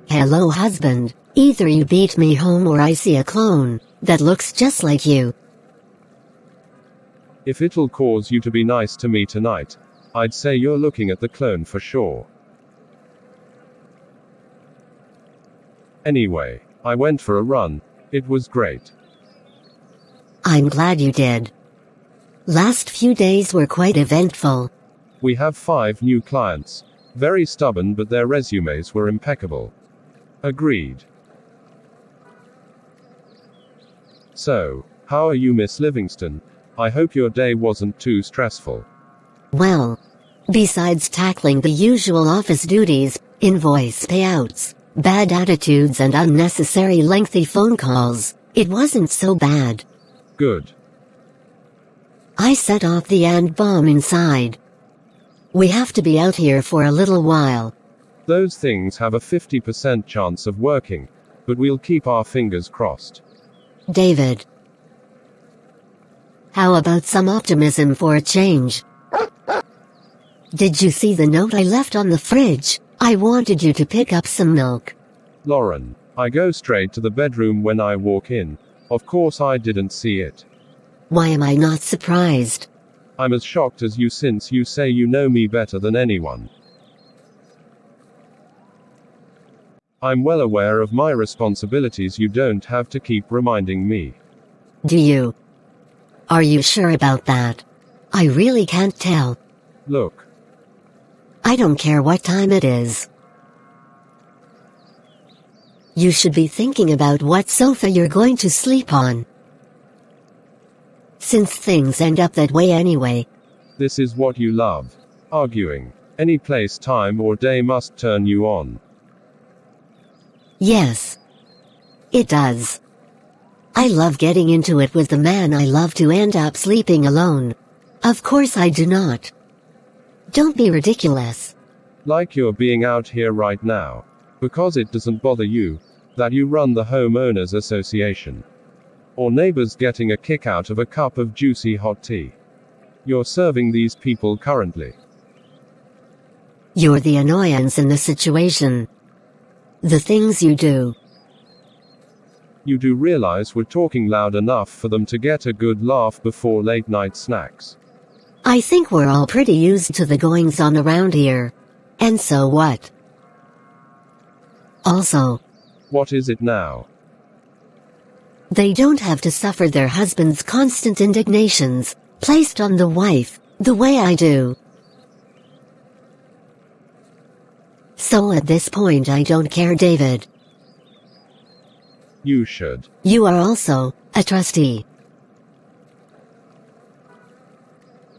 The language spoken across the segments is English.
Hello, husband. Either you beat me home or I see a clone that looks just like you. If it'll cause you to be nice to me tonight, I'd say you're looking at the clone for sure. Anyway, I went for a run. It was great. I'm glad you did. Last few days were quite eventful. We have 5 new clients. Very stubborn, but their resumes were impeccable. Agreed. So, how are you, Miss Livingston? I hope your day wasn't too stressful. Well, besides tackling the usual office duties, invoice payouts, bad attitudes and unnecessary lengthy phone calls, it wasn't so bad. Good. I set off the ant bomb inside. We have to be out here for a little while. Those things have a 50% chance of working, but we'll keep our fingers crossed. David. How about some optimism for a change? Did you see the note I left on the fridge? I wanted you to pick up some milk. Lauren, I go straight to the bedroom when I walk in. Of course I didn't see it. Why am I not surprised? I'm as shocked as you, since you say you know me better than anyone. I'm well aware of my responsibilities. You don't have to keep reminding me. Do you? Are you sure about that? I really can't tell. Look. I don't care what time it is. You should be thinking about what sofa you're going to sleep on. Since things end up that way anyway. This is what you love. Arguing. Any place, time or day must turn you on. Yes. It does. I love getting into it with the man I love to end up sleeping alone. Of course I do not. Don't be ridiculous. Like you're being out here right now. Because it doesn't bother you that you run the homeowners association. Or neighbors getting a kick out of a cup of juicy hot tea. You're serving these people currently. You're the annoyance in the situation. The things you do. You do realize we're talking loud enough for them to get a good laugh before late night snacks. I think we're all pretty used to the goings on around here. And so what? Also. What is it now? They don't have to suffer their husband's constant indignations, placed on the wife, the way I do. So at this point I don't care, David. You should. You are also a trustee.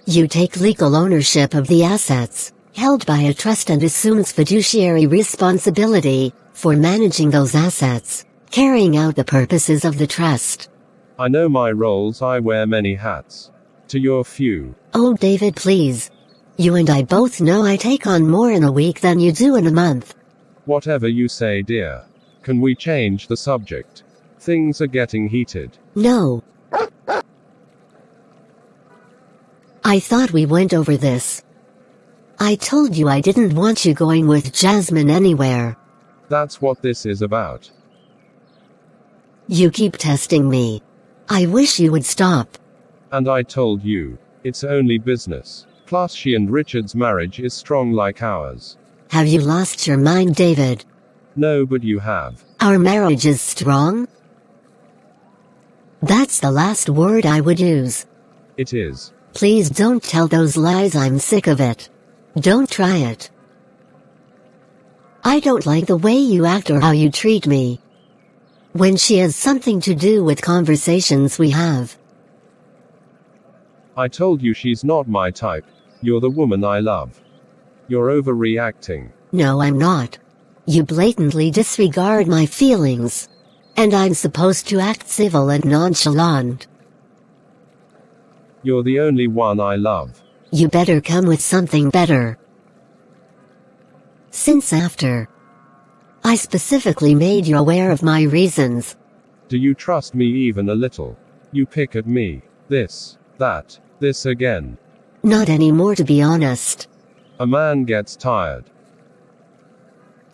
You take legal ownership of the assets held by a trust and assumes fiduciary responsibility for managing those assets, carrying out the purposes of the trust. I know my roles. I wear many hats. To your few. Oh, David, please. You and I both know I take on more in a week than you do in a month. Whatever you say, dear. Can we change the subject? Things are getting heated. No. I thought we went over this. I told you I didn't want you going with Jasmine anywhere. That's what this is about. You keep testing me. I wish you would stop. And I told you. It's only business. Plus she and Richard's marriage is strong like ours. Have you lost your mind, David? No, but you have. Our marriage is strong? That's the last word I would use. It is. Please don't tell those lies. I'm sick of it. Don't try it. I don't like the way you act or how you treat me. When she has something to do with conversations we have. I told you she's not my type. You're the woman I love. You're overreacting. No, I'm not. You blatantly disregard my feelings. And I'm supposed to act civil and nonchalant. You're the only one I love. You better come with something better. Since after I specifically made you aware of my reasons. Do you trust me even a little? You pick at me. This, that, this again. Not anymore, to be honest. A man gets tired.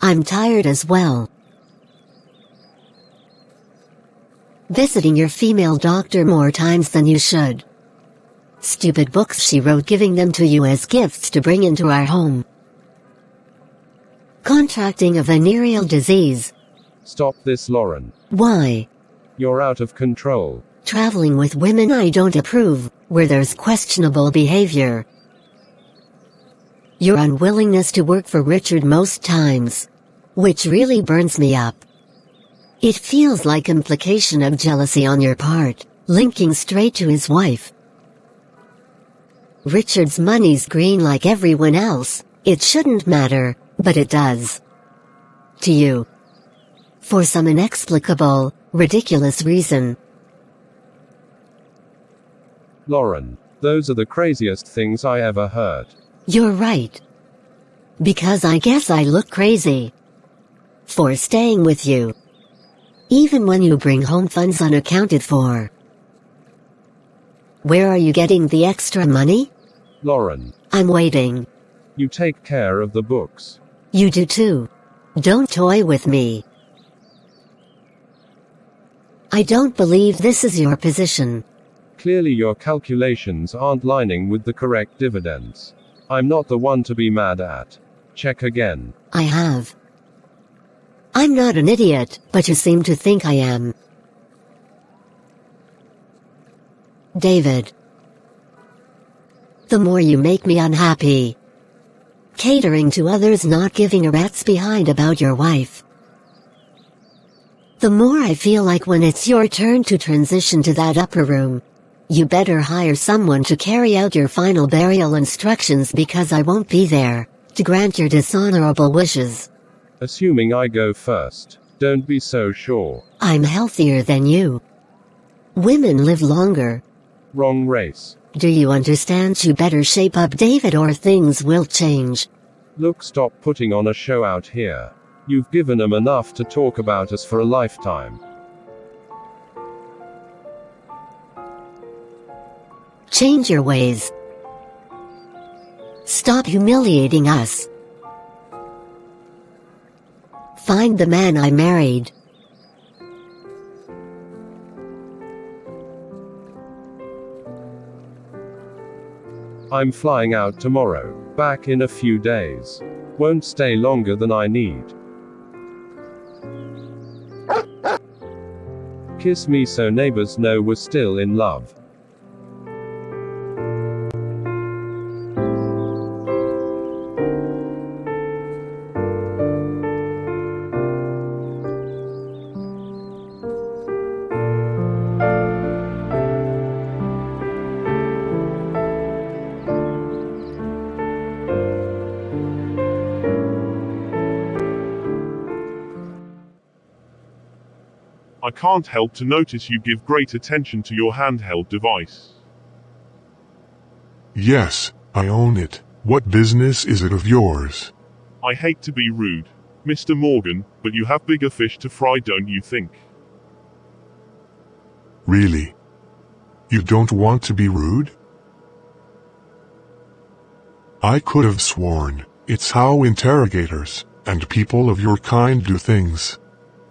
I'm tired as well. Visiting your female doctor more times than you should. Stupid books she wrote, giving them to you as gifts to bring into our home. Contracting a venereal disease. Stop this, Lauren. Why? You're out of control. Traveling with women I don't approve, where there's questionable behavior. Your unwillingness to work for Richard most times. Which really burns me up. It feels like implication of jealousy on your part, linking straight to his wife. Richard's money's green like everyone else. It shouldn't matter, but it does. To you. For some inexplicable, ridiculous reason. Lauren, those are the craziest things I ever heard. You're right. Because I guess I look crazy. For staying with you. Even when you bring home funds unaccounted for. Where are you getting the extra money? Lauren. I'm waiting. You take care of the books. You do too. Don't toy with me. I don't believe this is your position. Clearly your calculations aren't lining with the correct dividends. I'm not the one to be mad at. Check again. I have. I'm not an idiot, but you seem to think I am. David. The more you make me unhappy. Catering to others, not giving a rat's behind about your wife. The more I feel like when it's your turn to transition to that upper room, you better hire someone to carry out your final burial instructions, because I won't be there to grant your dishonorable wishes. Assuming I go first. Don't be so sure. I'm healthier than you. Women live longer. Wrong race. Do you understand? You better shape up, David, or things will change. Look, stop putting on a show out here. You've given them enough to talk about us for a lifetime. Change your ways. Stop humiliating us. Find the man I married. I'm flying out tomorrow. Back in a few days. Won't stay longer than I need. Kiss me so neighbors know we're still in love. I can't help to notice you give great attention to your handheld device. Yes, I own it. What business is it of yours? I hate to be rude, Mr. Morgan, but you have bigger fish to fry, don't you think? Really? You don't want to be rude? I could have sworn it's how interrogators and people of your kind do things.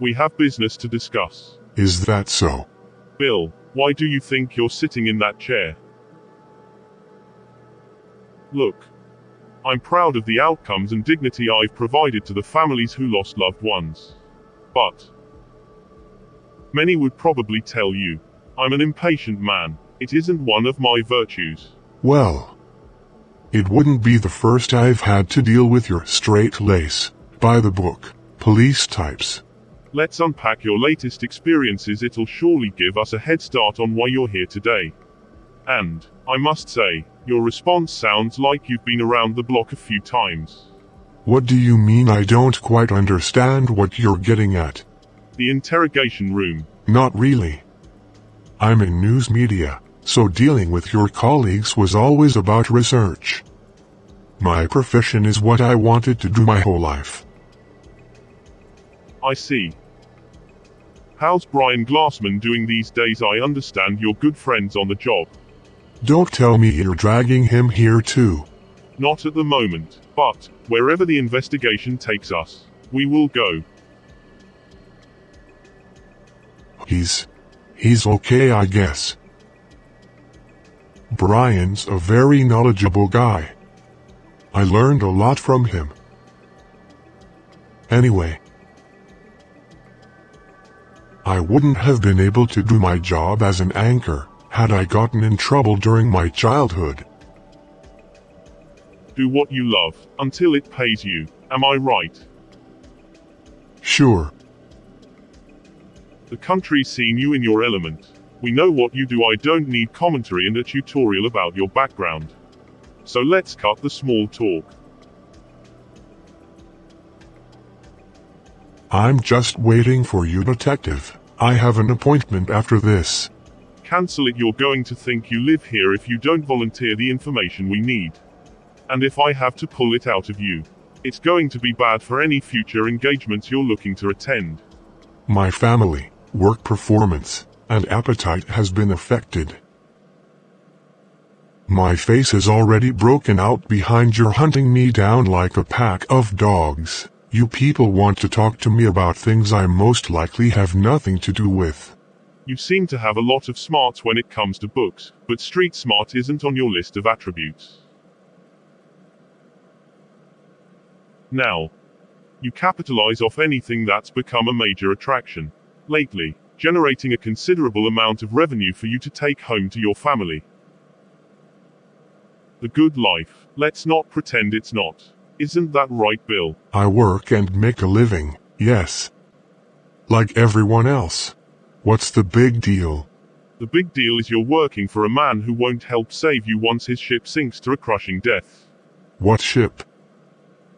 We have business to discuss. Is that so? Bill, why do you think you're sitting in that chair? Look. I'm proud of the outcomes and dignity I've provided to the families who lost loved ones. But many would probably tell you I'm an impatient man. It isn't one of my virtues. Well, it wouldn't be the first I've had to deal with your straight-lace, by-the-book, police types. Let's unpack your latest experiences. It'll surely give us a head start on why you're here today. And, I must say, your response sounds like you've been around the block a few times. What do you mean? I don't quite understand what you're getting at. The interrogation room. Not really. I'm in news media, so dealing with your colleagues was always about research. My profession is what I wanted to do my whole life. I see. How's Brian Glassman doing these days? I understand you're good friends on the job. Don't tell me you're dragging him here too. Not at the moment, but wherever the investigation takes us, we will go. He's okay, I guess. Brian's a very knowledgeable guy. I learned a lot from him. Anyway, I wouldn't have been able to do my job as an anchor had I gotten in trouble during my childhood. Do what you love, until it pays you, am I right? Sure. The country's seen you in your element. We know what you do. I don't need commentary and a tutorial about your background. So let's cut the small talk. I'm just waiting for you, detective. I have an appointment after this. Cancel it. You're going to think you live here if you don't volunteer the information we need. And if I have to pull it out of you, it's going to be bad for any future engagements you're looking to attend. My family, work performance, and appetite has been affected. My face is already broken out behind your hunting me down like a pack of dogs. You people want to talk to me about things I most likely have nothing to do with. You seem to have a lot of smarts when it comes to books, but street smart isn't on your list of attributes. Now, you capitalize off anything that's become a major attraction lately, generating a considerable amount of revenue for you to take home to your family. The good life. Let's not pretend it's not. Isn't that right, Bill? I work and make a living, yes. Like everyone else. What's the big deal? The big deal is you're working for a man who won't help save you once his ship sinks to a crushing death. What ship?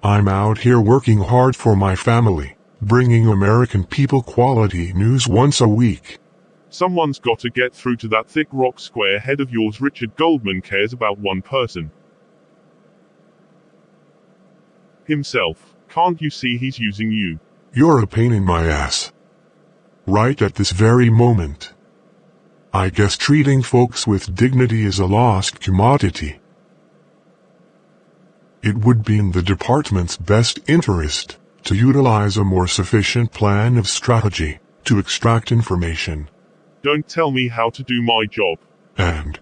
I'm out here working hard for my family, bringing American people quality news once a week. Someone's got to get through to that thick rock square head of yours. Richard Goldman cares about one person. Himself. Can't you see he's using you? You're a pain in my ass. Right at this very moment. I guess treating folks with dignity is a lost commodity. It would be in the department's best interest to utilize a more sufficient plan of strategy to extract information. Don't tell me how to do my job. And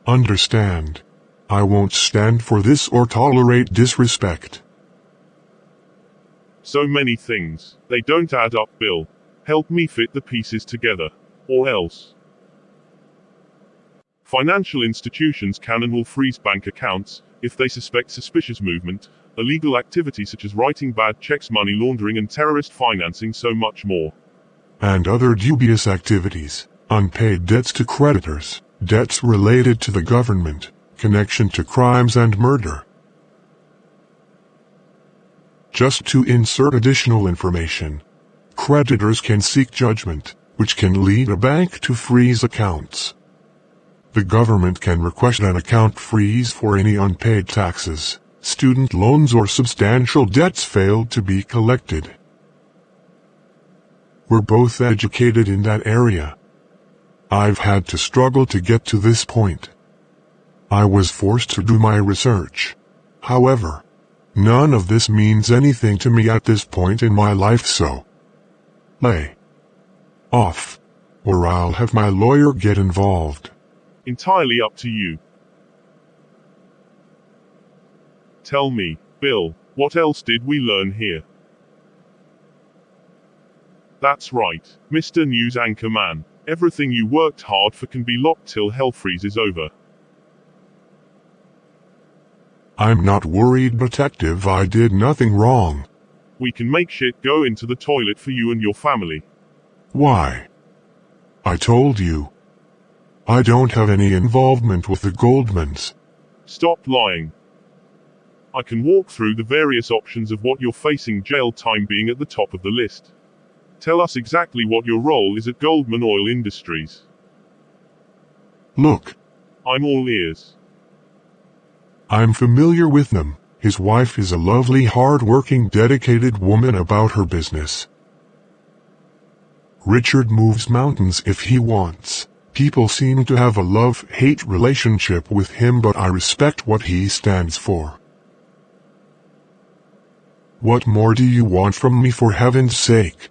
understand, I won't stand for this or tolerate disrespect. So many things. They don't add up, Bill. Help me fit the pieces together. Or else. Financial institutions can and will freeze bank accounts if they suspect suspicious movement, illegal activity such as writing bad checks, money laundering and terrorist financing, so much more. And other dubious activities, unpaid debts to creditors, debts related to the government, connection to crimes and murder. Just to insert additional information, creditors can seek judgment, which can lead a bank to freeze accounts. The government can request an account freeze for any unpaid taxes, student loans or substantial debts failed to be collected. We're both educated in that area. I've had to struggle to get to this point. I was forced to do my research. However, none of this means anything to me at this point in my life, so lay off, or I'll have my lawyer get involved. Entirely up to you. Tell me, Bill, what else did we learn here? That's right, Mr. News Anchor Man. Everything you worked hard for can be locked till hell freezes over. I'm not worried, detective. I did nothing wrong. We can make shit go into the toilet for you and your family. Why? I told you. I don't have any involvement with the Goldmans. Stop lying. I can walk through the various options of what you're facing, jail time being at the top of the list. Tell us exactly what your role is at Goldman Oil Industries. Look. I'm all ears. I'm familiar with them. His wife is a lovely, hard-working, dedicated woman about her business. Richard moves mountains if he wants, People seem to have a love-hate relationship with him, but I respect what he stands for. What more do you want from me, for heaven's sake?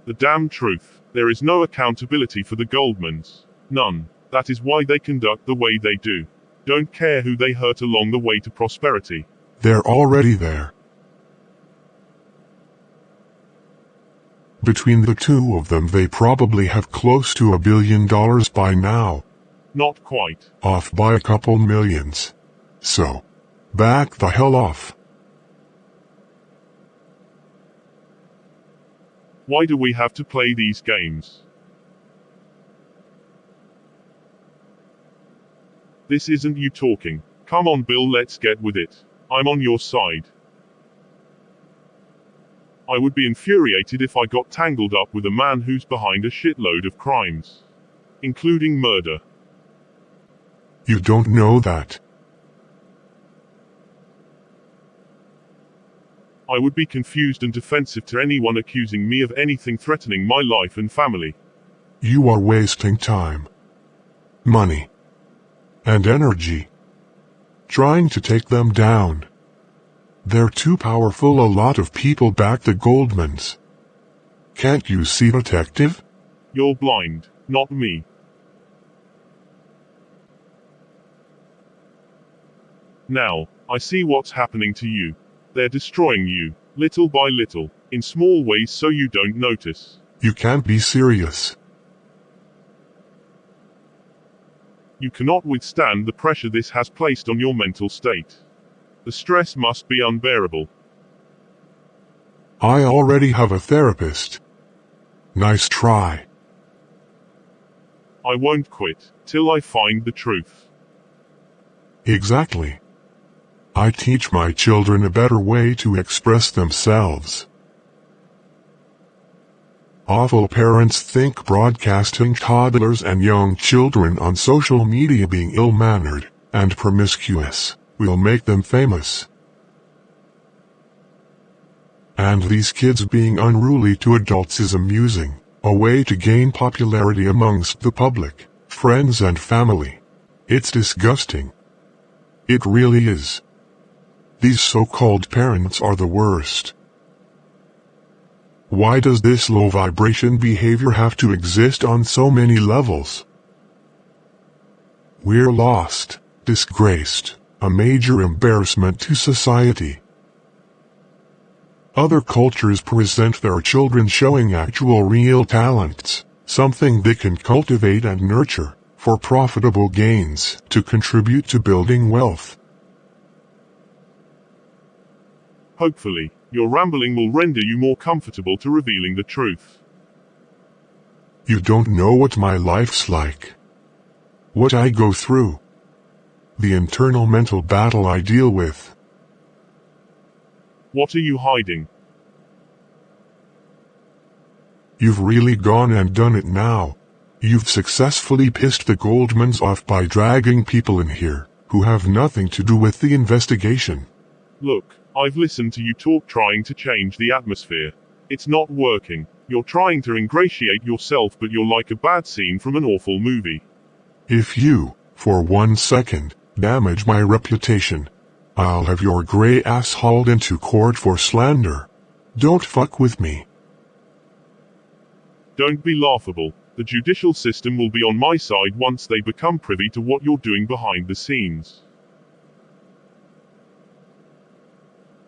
The damn truth. There is no accountability for the Goldmans. None. That is why they conduct the way they do. Don't care who they hurt along the way to prosperity. They're already there. Between the two of them, they probably have close to $1 billion by now. Not quite. Off by a couple millions. So, back the hell off. Why do we have to play these games? This isn't you talking. Come on, Bill, let's get with it. I'm on your side. I would be infuriated if I got tangled up with a man who's behind a shitload of crimes, including murder. You don't know that. I would be confused and defensive to anyone accusing me of anything threatening my life and family. You are wasting time, money, and energy trying to take them down. They're too powerful. A lot of people back the Goldmans. Can't you see, detective? You're blind, not me. Now, I see what's happening to you. They're destroying you, little by little, in small ways so you don't notice. You can't be serious. You cannot withstand the pressure this has placed on your mental state. The stress must be unbearable. I already have a therapist. Nice try. I won't quit, till I find the truth. Exactly. I teach my children a better way to express themselves. Awful parents think broadcasting toddlers and young children on social media being ill-mannered and promiscuous will make them famous. And these kids being unruly to adults is amusing, a way to gain popularity amongst the public, friends and family. It's disgusting. It really is. These so-called parents are the worst. Why does this low-vibration behavior have to exist on so many levels? We're lost, disgraced, a major embarrassment to society. Other cultures present their children showing actual real talents, something they can cultivate and nurture, for profitable gains, to contribute to building wealth. Hopefully, your rambling will render you more comfortable to revealing the truth. You don't know what my life's like. What I go through. The internal mental battle I deal with. What are you hiding? You've really gone and done it now. You've successfully pissed the Goldmans off by dragging people in here, who have nothing to do with the investigation. Look, I've listened to you talk trying to change the atmosphere. It's not working. You're trying to ingratiate yourself, but you're like a bad scene from an awful movie. If you, for 1 second, damage my reputation, I'll have your gray ass hauled into court for slander. Don't fuck with me. Don't be laughable. The judicial system will be on my side once they become privy to what you're doing behind the scenes.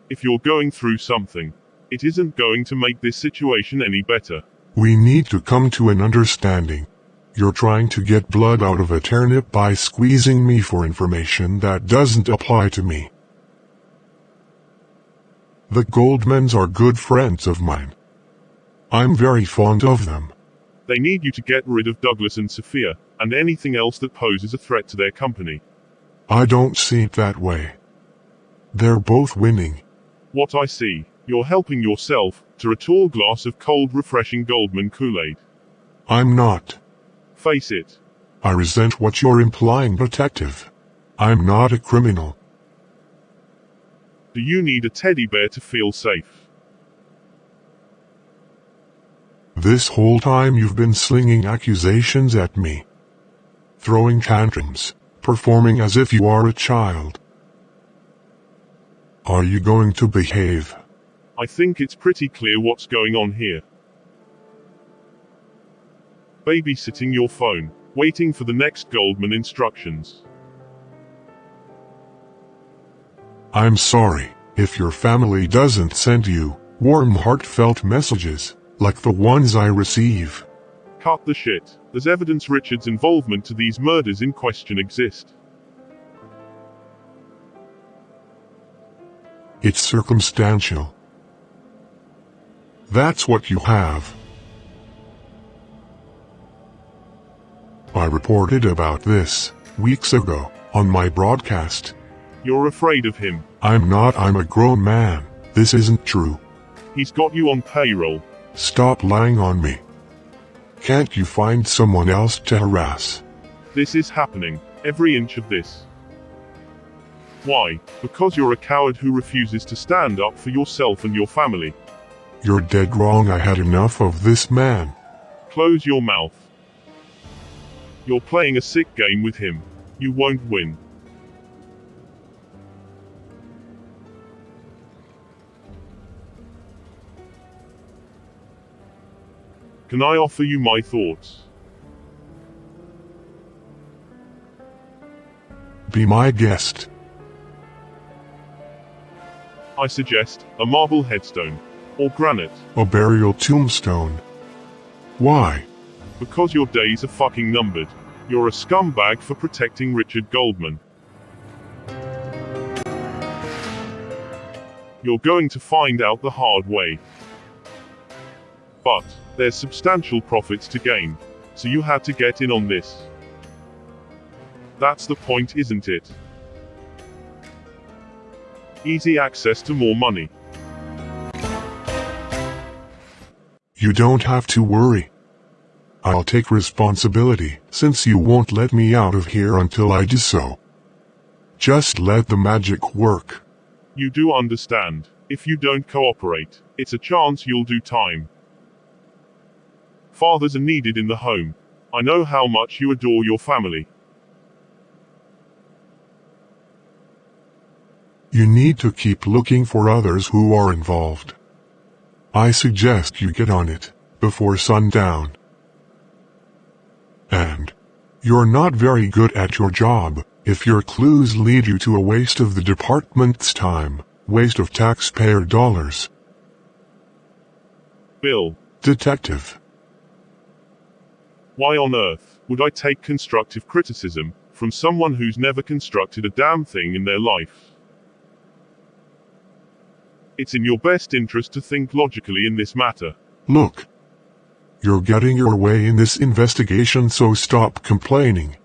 If you're going through something, it isn't going to make this situation any better. We need to come to an understanding. You're trying to get blood out of a turnip by squeezing me for information that doesn't apply to me. The Goldmans are good friends of mine. I'm very fond of them. They need you to get rid of Douglas and Sophia, and anything else that poses a threat to their company. I don't see it that way. They're both winning. What I see, you're helping yourself to a tall glass of cold, refreshing Goldman Kool-Aid. I'm not. Face it. I resent what you're implying, detective. I'm not a criminal. Do you need a teddy bear to feel safe? This whole time you've been slinging accusations at me. throwing tantrums, performing as if you are a child. Are you going to behave? I think it's pretty clear what's going on here. Babysitting your phone, waiting for the next Goldman instructions. I'm sorry if your family doesn't send you warm, heartfelt messages like the ones I receive. Cut the shit. There's evidence Richard's involvement to these murders in question exist. It's circumstantial. That's what you have. I reported about this weeks ago on my broadcast. You're afraid of him. I'm not. I'm a grown man. This isn't true. He's got you on payroll. Stop lying on me. Can't you find someone else to harass? This is happening. Every inch of this. Why? Because you're a coward who refuses to stand up for yourself and your family. You're dead wrong. I had enough of this man. Close your mouth. You're playing a sick game with him. You won't win. Can I offer you my thoughts? Be my guest. I suggest a marble headstone. Or granite. A burial tombstone. Why? Because your days are fucking numbered. You're a scumbag for protecting Richard Goldman. You're going to find out the hard way. But there's substantial profits to gain, so you had to get in on this. That's the point, isn't it? Easy access to more money. You don't have to worry. I'll take responsibility, since you won't let me out of here until I do so. Just let the magic work. You do understand. If you don't cooperate, it's a chance you'll do time. Fathers are needed in the home. I know how much you adore your family. You need to keep looking for others who are involved. I suggest you get on it before sundown. And you're not very good at your job if your clues lead you to a waste of the department's time, waste of taxpayer dollars. Bill. Detective. Why on earth would I take constructive criticism from someone who's never constructed a damn thing in their life? It's in your best interest to think logically in this matter. Look. You're getting your way in this investigation, so stop complaining.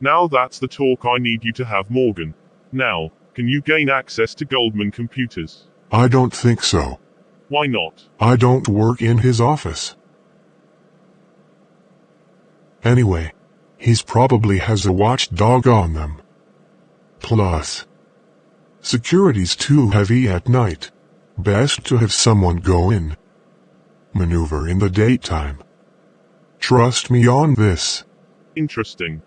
Now that's the talk I need you to have, Morgan. Now, can you gain access to Goldman computers? I don't think so. Why not? I don't work in his office. Anyway, he's probably has a watchdog on them. Plus, security's too heavy at night. Best to have someone go in. Maneuver in the daytime. Trust me on this. Interesting.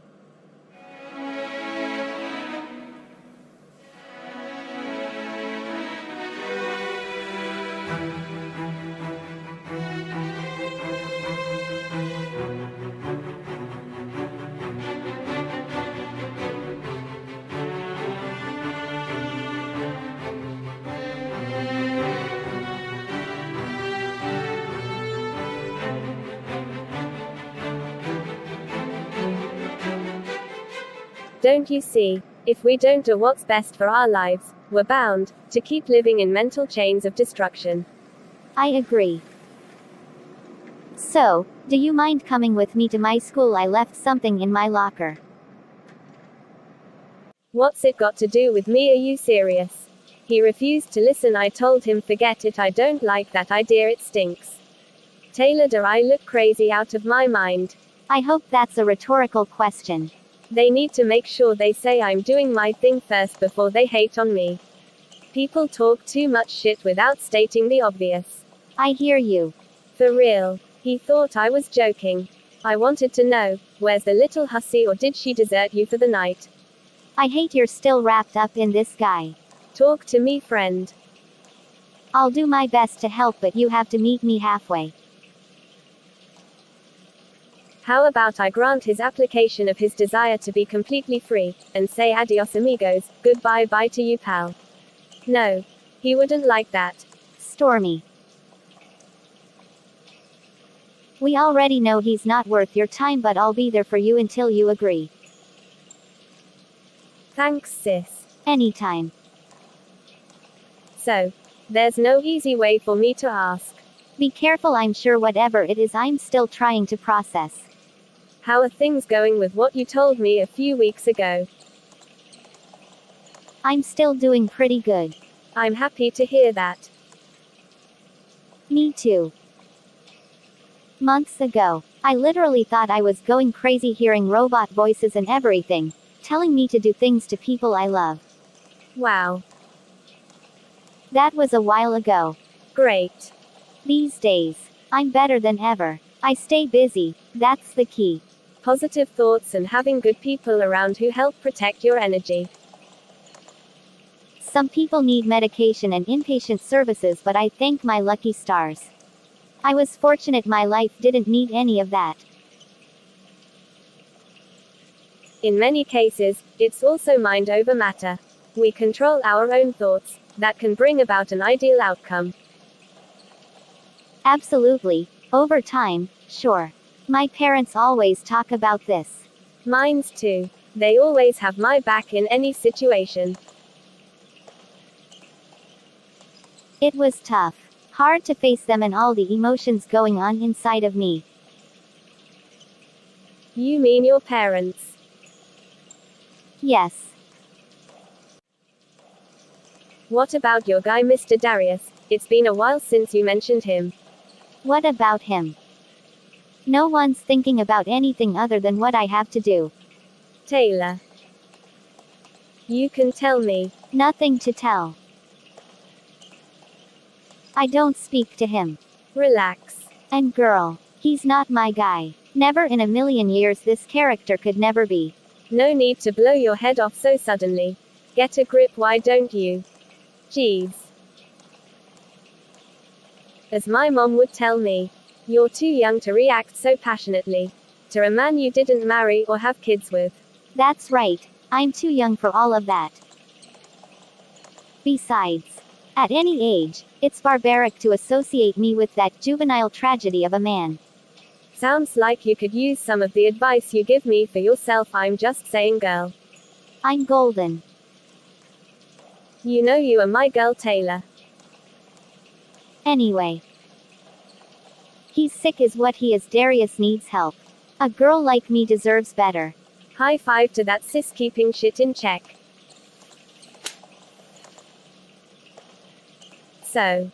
Don't you see? If we don't do what's best for our lives, we're bound to keep living in mental chains of destruction. I agree. So, do you mind coming with me to my school? I left something in my locker. What's it got to do with me? Are you serious? He refused to listen. I told him forget it. I don't like that idea. It stinks. Taylor, do I look crazy out of my mind? I hope that's a rhetorical question. They need to make sure they say I'm doing my thing first before they hate on me. People talk too much shit without stating the obvious. I hear you. For real. He thought I was joking. I wanted to know, where's the little hussy, or did she desert you for the night? I hate you're still wrapped up in this guy. Talk to me, friend. I'll do my best to help, but you have to meet me halfway. How about I grant his application of his desire to be completely free, and say adios amigos, goodbye bye to you pal? No. He wouldn't like that. Stormy. We already know he's not worth your time, but I'll be there for you until you agree. Thanks, sis. Anytime. So, there's no easy way for me to ask. Be careful, I'm sure whatever it is I'm still trying to process. How are things going with what you told me a few weeks ago? I'm still doing pretty good. I'm happy to hear that. Me too. Months ago, I literally thought I was going crazy hearing robot voices and everything, telling me to do things to people I love. Wow. That was a while ago. Great. These days, I'm better than ever. I stay busy, that's the key. Positive thoughts and having good people around who help protect your energy. Some people need medication and inpatient services, but I thank my lucky stars. I was fortunate my life didn't need any of that. In many cases, it's also mind over matter. We control our own thoughts, that can bring about an ideal outcome. Absolutely. Over time, sure. My parents always talk about this. Mine's too. They always have my back in any situation. It was tough. Hard to face them and all the emotions going on inside of me. You mean your parents? Yes. What about your guy Mr. Darius? It's been a while since you mentioned him. What about him? No one's thinking about anything other than what I have to do. Taylor. You can tell me. Nothing to tell. I don't speak to him. Relax. And girl, he's not my guy. Never in a million years, this character could never be. No need to blow your head off so suddenly. Get a grip, why don't you? Jeez. As my mom would tell me, you're too young to react so passionately to a man you didn't marry or have kids with. That's right. I'm too young for all of that. Besides, at any age, it's barbaric to associate me with that juvenile tragedy of a man. Sounds like you could use some of the advice you give me for yourself. I'm just saying, girl. I'm golden. You know you are my girl, Taylor. Anyway. He's sick is what he is. Darius needs help. A girl like me deserves better. High five to that sis keeping shit in check. So,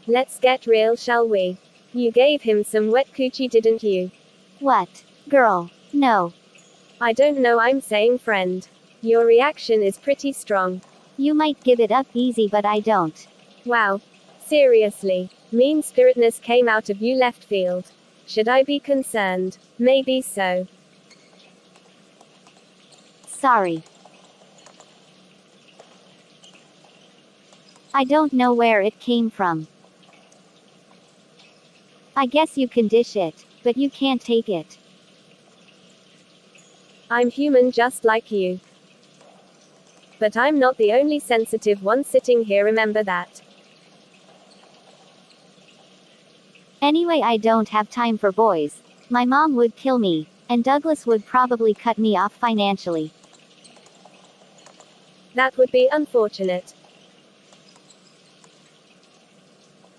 let's get real, shall we? You gave him some wet coochie, didn't you? What? Girl, no. I don't know, I'm saying friend. Your reaction is pretty strong. You might give it up easy, but I don't. Wow. Seriously. Mean-spiritedness came out of you left field. Should I be concerned? Maybe so. Sorry. I don't know where it came from. I guess you can dish it, but you can't take it. I'm human just like you. But I'm not the only sensitive one sitting here, remember that. Anyway, I don't have time for boys. My mom would kill me, and Douglas would probably cut me off financially. That would be unfortunate.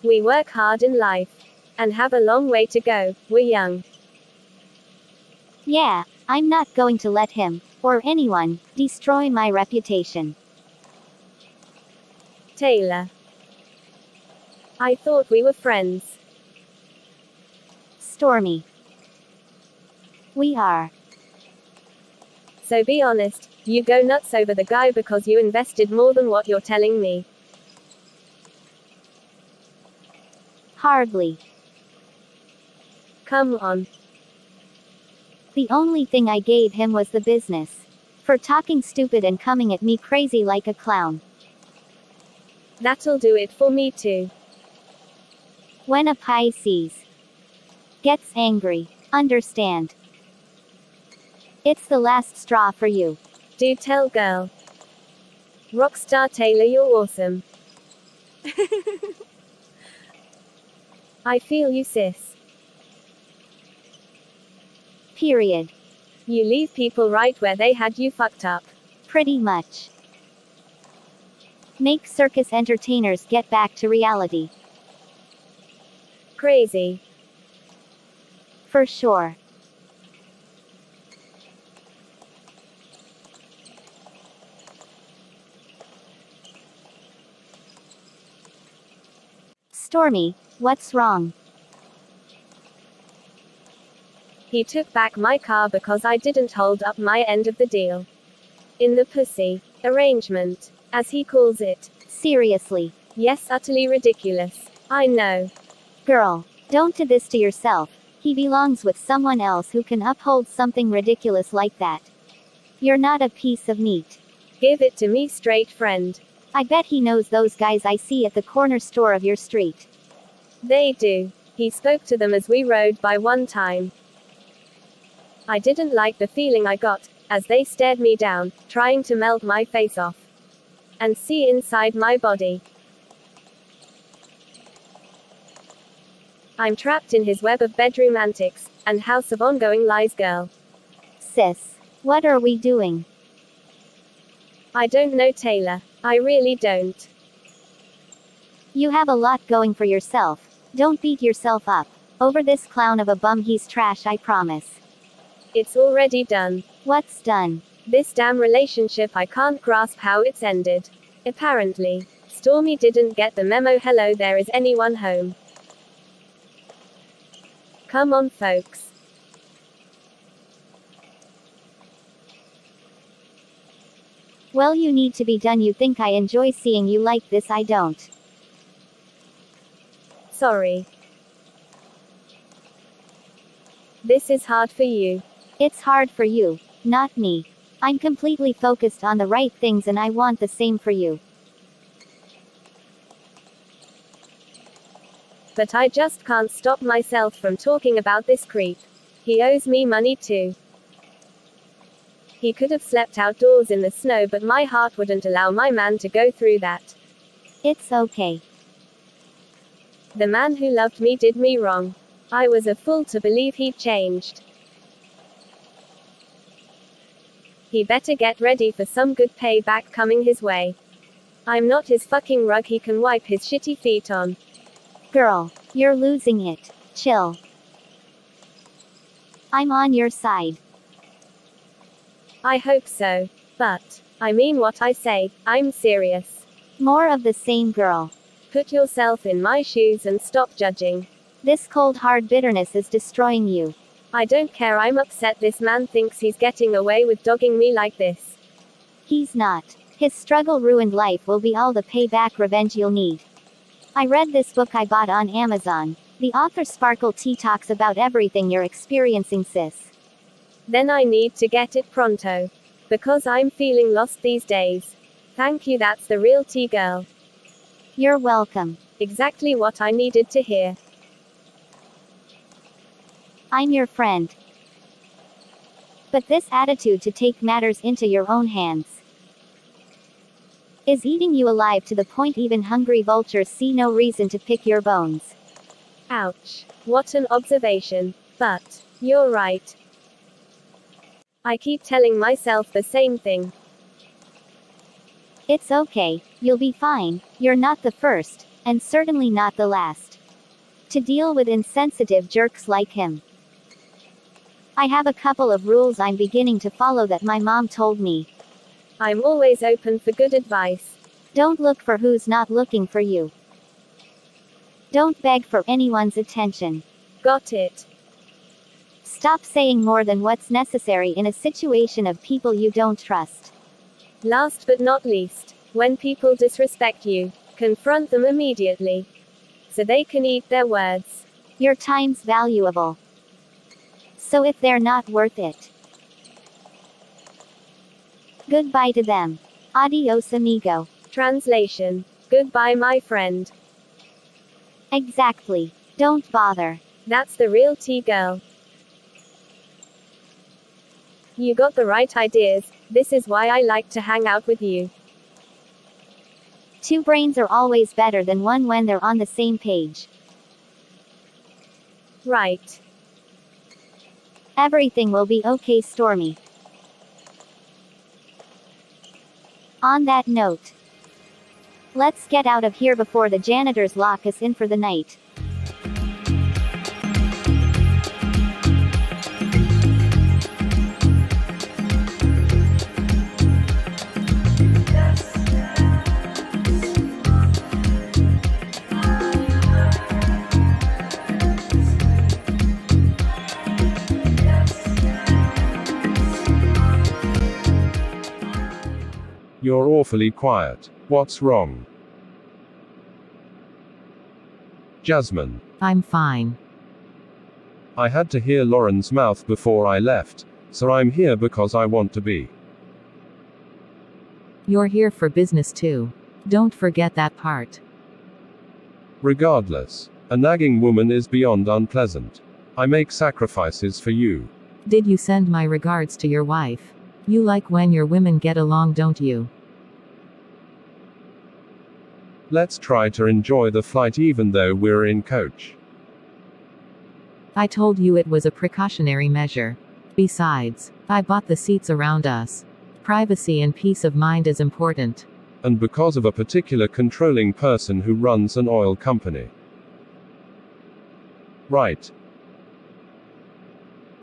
We work hard in life. And have a long way to go, we're young. Yeah, I'm not going to let him, or anyone, destroy my reputation. Taylor. I thought we were friends. Stormy. We are. So be honest, you go nuts over the guy because you invested more than what you're telling me. Hardly. Come on. The only thing I gave him was the business. For talking stupid and coming at me crazy like a clown. That'll do it for me too. When a Pisces gets angry, understand. It's the last straw for you. Do tell, girl. Rockstar Taylor, you're awesome. I feel you, sis. Period. You leave people right where they had you fucked up. Pretty much. Make circus entertainers get back to reality. Crazy. For sure. Stormy, what's wrong? He took back my car because I didn't hold up my end of the deal. In the pussy arrangement, as he calls it. Seriously. Yes, utterly ridiculous. I know. Girl, don't do this to yourself. He belongs with someone else who can uphold something ridiculous like that. You're not a piece of meat. Give it to me straight, friend. I bet he knows those guys I see at the corner store of your street. They do. He spoke to them as we rode by one time. I didn't like the feeling I got, as they stared me down, trying to melt my face off. And see inside my body. I'm trapped in his web of bedroom antics, and house of ongoing lies, girl. Sis, what are we doing? I don't know, Taylor. I really don't. You have a lot going for yourself. Don't beat yourself up over this clown of a bum. He's trash, I promise. It's already done. What's done? This damn relationship, I can't grasp how it's ended. Apparently, Stormy didn't get the memo. Hello, there is anyone home? Come on, folks. Well, you need to be done. You think I enjoy seeing you like this? I don't. Sorry. This is hard for you. It's hard for you, not me. I'm completely focused on the right things and I want the same for you. But I just can't stop myself from talking about this creep. He owes me money too. He could have slept outdoors in the snow, but my heart wouldn't allow my man to go through that. It's okay. The man who loved me did me wrong. I was a fool to believe he'd changed. He better get ready for some good payback coming his way. I'm not his fucking rug he can wipe his shitty feet on. Girl, you're losing it. Chill. I'm on your side. I hope so. But, I mean what I say, I'm serious. More of the same, girl. Put yourself in my shoes and stop judging. This cold hard bitterness is destroying you. I don't care, I'm upset this man thinks he's getting away with dogging me like this. He's not. His struggle ruined life will be all the payback revenge you'll need. I read this book I bought on Amazon. The author Sparkle T talks about everything you're experiencing, sis. Then I need to get it pronto. Because I'm feeling lost these days. Thank you, that's the real tea, girl. You're welcome. Exactly what I needed to hear. I'm your friend. But this attitude to take matters into your own hands is eating you alive to the point even hungry vultures see no reason to pick your bones. Ouch. What an observation. But, you're right. I keep telling myself the same thing. It's okay, you'll be fine. You're not the first, and certainly not the last, to deal with insensitive jerks like him. I have a couple of rules I'm beginning to follow that my mom told me. I'm always open for good advice. Don't look for who's not looking for you. Don't beg for anyone's attention. Got it. Stop saying more than what's necessary in a situation of people you don't trust. Last but not least, when people disrespect you, confront them immediately, so they can eat their words. Your time's valuable. So if they're not worth it, goodbye to them. Adios amigo. Translation. Goodbye, my friend. Exactly. Don't bother. That's the real tea, girl. You got the right ideas. This is why I like to hang out with you. Two brains are always better than one when they're on the same page. Right. Everything will be okay, Stormy. On that note, let's get out of here before the janitors lock us in for the night. You're awfully quiet. What's wrong? Jasmine. I'm fine. I had to hear Lauren's mouth before I left, so I'm here because I want to be. You're here for business too. Don't forget that part. Regardless, a nagging woman is beyond unpleasant. I make sacrifices for you. Did you send my regards to your wife? You like when your women get along, don't you? Let's try to enjoy the flight even though we're in coach. I told you it was a precautionary measure. Besides, I bought the seats around us. Privacy and peace of mind is important. And because of a particular controlling person who runs an oil company. Right.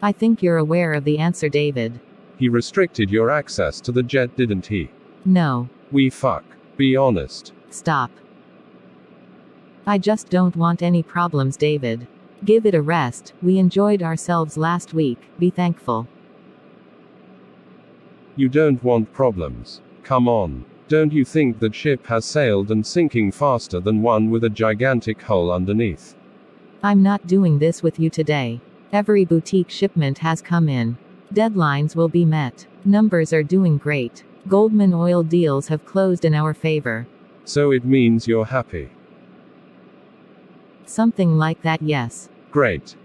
I think you're aware of the answer, David. He restricted your access to the jet, didn't he? No. We fuck. Be honest. Stop. I just don't want any problems, David. Give it a rest. We enjoyed ourselves last week. Be thankful. You don't want problems. Come on. Don't you think that ship has sailed and sinking faster than one with a gigantic hole underneath? I'm not doing this with you today. Every boutique shipment has come in. Deadlines will be met. Numbers are doing great. Goldman oil deals have closed in our favor. So it means you're happy. Something like that, yes. Great.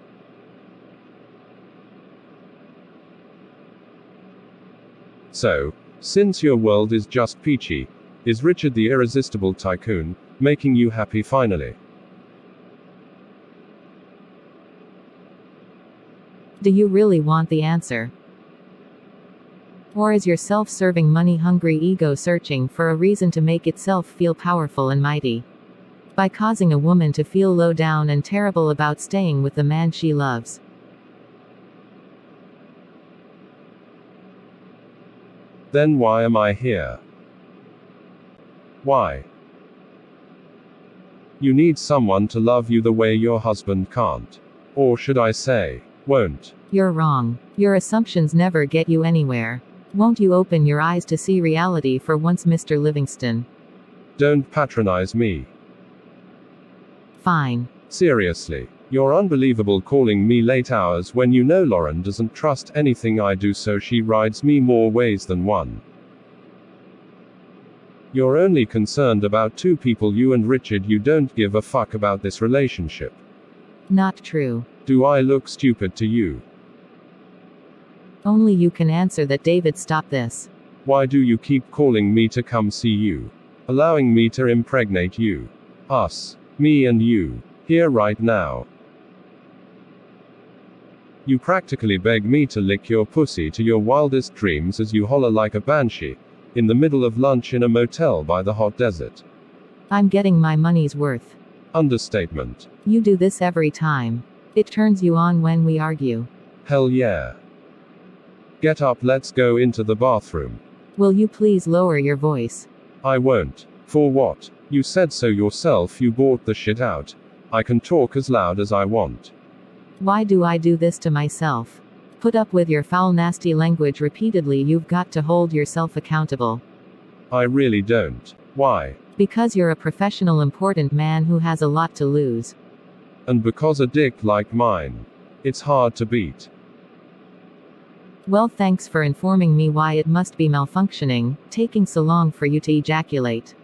So, since your world is just peachy, is Richard the irresistible tycoon making you happy finally? Do you really want the answer? Or is your self-serving money-hungry ego searching for a reason to make itself feel powerful and mighty? By causing a woman to feel low down and terrible about staying with the man she loves. Then why am I here? Why? You need someone to love you the way your husband can't. Or should I say, won't. You're wrong. Your assumptions never get you anywhere. Won't you open your eyes to see reality for once, Mr. Livingston? Don't patronize me. Fine. Seriously. You're unbelievable calling me late hours when you know Lauren doesn't trust anything I do, so she rides me more ways than one. You're only concerned about two people, you and Richard. You don't give a fuck about this relationship. Not true. Do I look stupid to you? Only you can answer that, David. Stop this. Why do you keep calling me to come see you? Allowing me to impregnate you? Us. Me and you. Here right now. You practically beg me to lick your pussy to your wildest dreams as you holler like a banshee, in the middle of lunch in a motel by the hot desert. I'm getting my money's worth. Understatement. You do this every time. It turns you on when we argue. Hell yeah. Get up, let's go into the bathroom. Will you please lower your voice? I won't. For what? You said so yourself, you bought the shit out. I can talk as loud as I want. Why do I do this to myself? Put up with your foul, nasty language repeatedly. You've got to hold yourself accountable. I really don't. Why? Because you're a professional, important man who has a lot to lose. And because a dick like mine, it's hard to beat. Well, thanks for informing me why it must be malfunctioning, taking so long for you to ejaculate.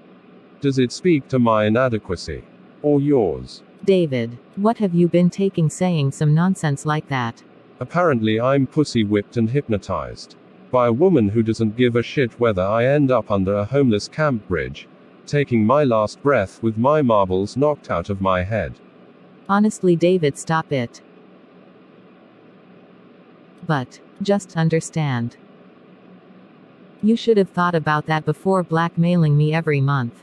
Does it speak to my inadequacy? Or yours? David, what have you been taking saying some nonsense like that? Apparently I'm pussy whipped and hypnotized. By a woman who doesn't give a shit whether I end up under a homeless camp bridge, taking my last breath with my marbles knocked out of my head. Honestly, David, stop it. But, just understand. You should have thought about that before blackmailing me every month.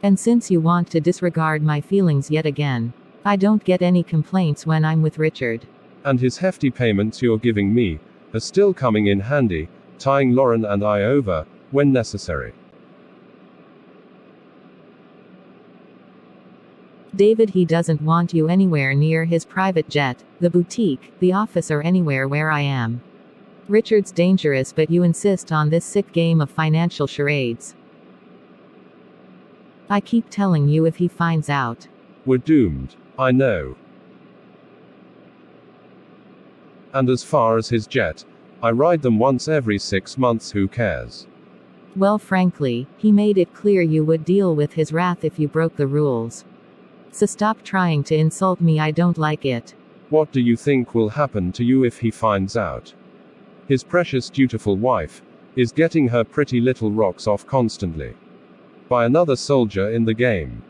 And since you want to disregard my feelings yet again, I don't get any complaints when I'm with Richard. And his hefty payments you're giving me are still coming in handy, tying Lauren and I over, when necessary. David, he doesn't want you anywhere near his private jet, the boutique, the office, or anywhere where I am. Richard's dangerous, but you insist on this sick game of financial charades. I keep telling you, if he finds out, we're doomed. I know. And as far as his jet, I ride them once every 6 months, who cares? Well, frankly, he made it clear you would deal with his wrath if you broke the rules. So stop trying to insult me, I don't like it. What do you think will happen to you if he finds out? His precious dutiful wife is getting her pretty little rocks off constantly by another soldier in the game.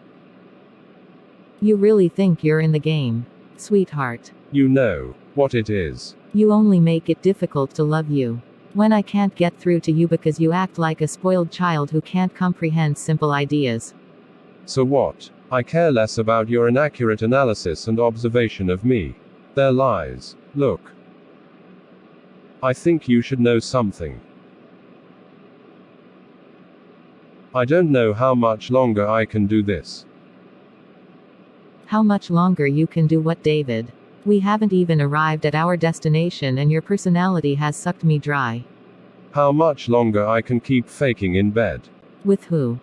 You really think you're in the game, sweetheart? You know what it is. You only make it difficult to love you. When I can't get through to you because you act like a spoiled child who can't comprehend simple ideas. So what? I care less about your inaccurate analysis and observation of me. They're lies. Look. I think you should know something. I don't know how much longer I can do this. How much longer you can do what, David? We haven't even arrived at our destination and your personality has sucked me dry. How much longer I can keep faking in bed? With who?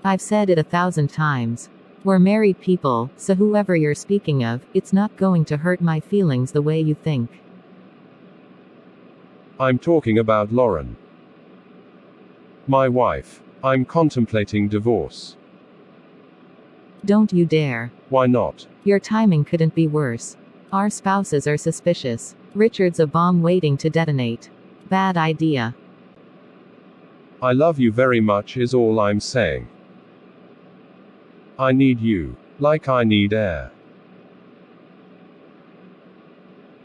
I've said it 1,000 times. We're married people, so whoever you're speaking of, it's not going to hurt my feelings the way you think. I'm talking about Lauren. My wife. I'm contemplating divorce. Don't you dare. Why not? Your timing couldn't be worse. Our spouses are suspicious. Richard's a bomb waiting to detonate. Bad idea. I love you very much is all I'm saying. I need you, like I need air.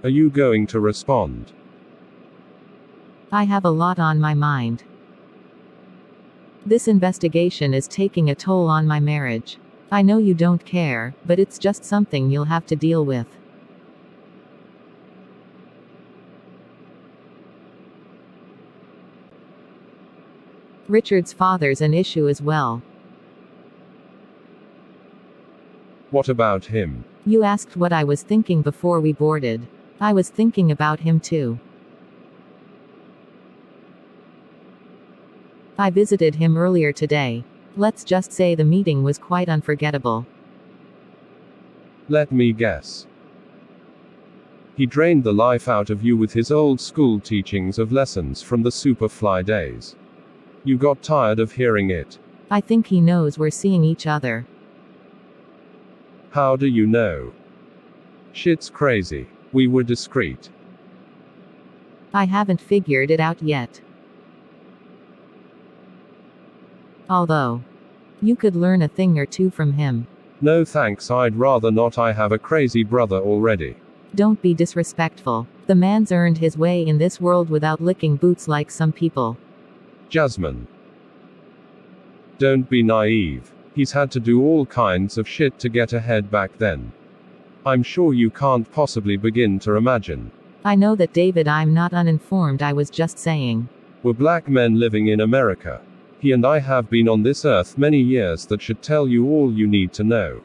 Are you going to respond? I have a lot on my mind. This investigation is taking a toll on my marriage. I know you don't care, but it's just something you'll have to deal with. Richard's father's an issue as well. What about him? You asked what I was thinking before we boarded. I was thinking about him too. I visited him earlier today. Let's just say the meeting was quite unforgettable. Let me guess. He drained the life out of you with his old school teachings of lessons from the Superfly days. You got tired of hearing it. I think he knows we're seeing each other. How do you know? Shit's crazy. We were discreet. I haven't figured it out yet. Although, you could learn a thing or two from him. No thanks, I'd rather not. I have a crazy brother already. Don't be disrespectful. The man's earned his way in this world without licking boots like some people. Jasmine. Don't be naive. He's had to do all kinds of shit to get ahead back then. I'm sure you can't possibly begin to imagine. I know that, David, I'm not uninformed, I was just saying. We're black men living in America. He and I have been on this earth many years. That should tell you all you need to know.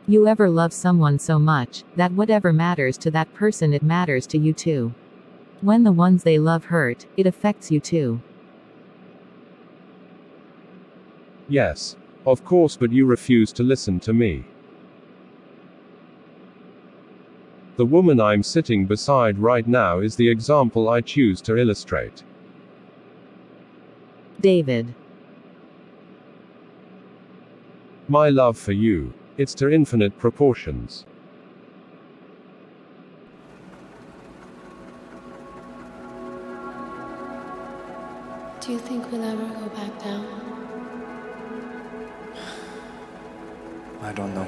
You ever love someone so much, that whatever matters to that person, it matters to you too. When the ones they love hurt, it affects you too. Yes. Of course, but you refuse to listen to me. The woman I'm sitting beside right now is the example I choose to illustrate. David. My love for you, it's to infinite proportions. Do you think we'll ever go back down? I don't know.